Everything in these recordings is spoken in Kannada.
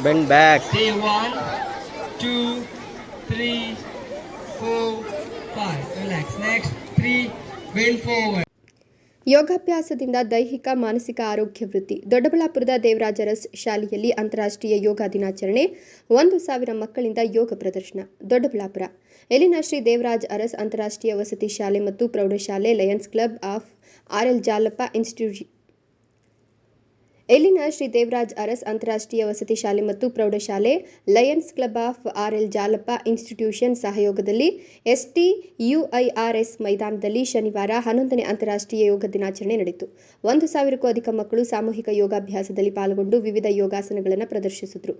Bend back. Say 1, 2, 3, 4, 5. Relax. Next 3. Bend forward. ಯೋಗಾಭ್ಯಾಸದಿಂದ ದೈಹಿಕ ಮಾನಸಿಕ ಆರೋಗ್ಯ ವೃದ್ಧಿ. ದೊಡ್ಡಬಳ್ಳಾಪುರದ ದೇವರಾಜ ಅರಸ್ ಶಾಲೆಯಲ್ಲಿ ಅಂತಾರಾಷ್ಟ್ರೀಯ ಯೋಗ ದಿನಾಚರಣೆ. 1,000 ಮಕ್ಕಳಿಂದ ಯೋಗ ಪ್ರದರ್ಶನ. ದೊಡ್ಡಬಳ್ಳಾಪುರ ಎಲ್ಲಿನ ಶ್ರೀ ದೇವರಾಜ್ ಅರಸ್ ಅಂತಾರಾಷ್ಟ್ರೀಯ ವಸತಿ ಶಾಲೆ ಮತ್ತು ಪ್ರೌಢಶಾಲೆ Lions Club of R L. Jalappa institution ಎಲ್ಲಿನ ಶ್ರೀ ದೇವರಾಜ್ ಅರಸ್ ಅಂತಾರಾಷ್ಟ್ರೀಯ ವಸತಿ ಶಾಲೆ ಮತ್ತು ಪ್ರೌಢಶಾಲೆ Lions Club of R L. Jalappa institution ಸಹಯೋಗದಲ್ಲಿ STUIRS ಮೈದಾನದಲ್ಲಿ ಶನಿವಾರ 11ನೇ ಅಂತಾರಾಷ್ಟ್ರೀಯ ಯೋಗ ದಿನಾಚರಣೆ ನಡೆಯಿತು. 1,000ಕ್ಕೂ ಅಧಿಕ ಮಕ್ಕಳು ಸಾಮೂಹಿಕ ಯೋಗಾಭ್ಯಾಸದಲ್ಲಿ ಪಾಲ್ಗೊಂಡು ವಿವಿಧ ಯೋಗಾಸನಗಳನ್ನು ಪ್ರದರ್ಶಿಸಿದರು.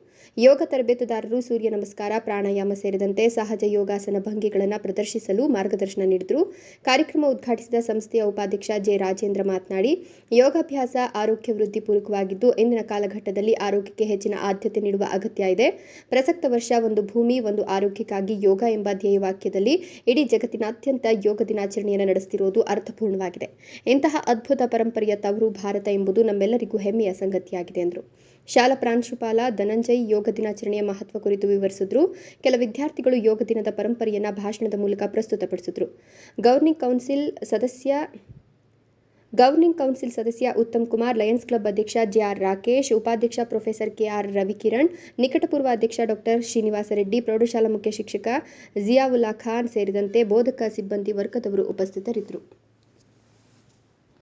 ಯೋಗ ತರಬೇತುದಾರರು ಸೂರ್ಯ ನಮಸ್ಕಾರ, ಪ್ರಾಣಾಯಾಮ ಸೇರಿದಂತೆ ಸಹಜ ಯೋಗಾಸನ ಭಂಗಿಗಳನ್ನು ಪ್ರದರ್ಶಿಸಲು ಮಾರ್ಗದರ್ಶನ ನೀಡಿದರು. ಕಾರ್ಯಕ್ರಮ ಉದ್ಘಾಟಿಸಿದ ಸಂಸ್ಥೆಯ ಉಪಾಧ್ಯಕ್ಷ ಜೆ. ರಾಜೇಂದ್ರ ಮಾತನಾಡಿ, ಯೋಗಾಭ್ಯಾಸ ಆರೋಗ್ಯ ವೃದ್ಧಿ ಪೂರಕವಾಗಿದ್ದು ಇಂದಿನ ಕಾಲಘಟ್ಟದಲ್ಲಿ ಆರೋಗ್ಯಕ್ಕೆ ಹೆಚ್ಚಿನ ಆದ್ಯತೆ ನೀಡುವ ಅಗತ್ಯ ಇದೆ. ಪ್ರಸಕ್ತ ವರ್ಷ ಒಂದು ಭೂಮಿ ಒಂದು ಆರೋಗ್ಯಕ್ಕಾಗಿ ಯೋಗ ಎಂಬ ಧ್ಯೇಯವಾಕ್ಯದಲ್ಲಿ ಇಡೀ ಜಗತ್ತಿನಾದ್ಯಂತ ಯೋಗ ದಿನಾಚರಣೆಯನ್ನು ನಡೆಸುತ್ತಿರುವುದು ಅರ್ಥಪೂರ್ಣವಾಗಿದೆ. ಇಂತಹ ಅದ್ಭುತ ಪರಂಪರೆಯ ತವರು ಭಾರತ ಎಂಬುದು ನಮ್ಮೆಲ್ಲರಿಗೂ ಹೆಮ್ಮೆಯ ಸಂಗತಿಯಾಗಿದೆ ಎಂದರು. ಶಾಲಾ ಪ್ರಾಂಶುಪಾಲ ಧನಂಜಯ್ ಯೋಗ ದಿನಾಚರಣೆಯ ಮಹತ್ವ ಕುರಿತು ವಿವರಿಸಿದರು. ಕೆಲ ವಿದ್ಯಾರ್ಥಿಗಳು ಯೋಗ ದಿನದ ಪರಂಪರೆಯನ್ನು ಭಾಷಣದ ಮೂಲಕ ಪ್ರಸ್ತುತಪಡಿಸಿದರು. ಗವರ್ನಿಂಗ್ ಕೌನ್ಸಿಲ್ ಸದಸ್ಯ ಉತ್ತಮ್ ಕುಮಾರ್, ಲಯನ್ಸ್ ಕ್ಲಬ್ ಅಧ್ಯಕ್ಷ JR ರಾಕೇಶ್, ಉಪಾಧ್ಯಕ್ಷ ಪ್ರೊಫೆಸರ್ KR ರವಿಕಿರಣ್, ನಿಕಟಪೂರ್ವ ಅಧ್ಯಕ್ಷ ಡಾ ಶ್ರೀನಿವಾಸ ರೆಡ್ಡಿ, ಪ್ರೌಢಶಾಲಾ ಮುಖ್ಯ ಶಿಕ್ಷಕ ಜಿಯಾವುಲ್ಲಾ ಖಾನ್ ಸೇರಿದಂತೆ ಬೋಧಕ ಸಿಬ್ಬಂದಿ ವರ್ಗದವರು ಉಪಸ್ಥಿತರಿದ್ದರು.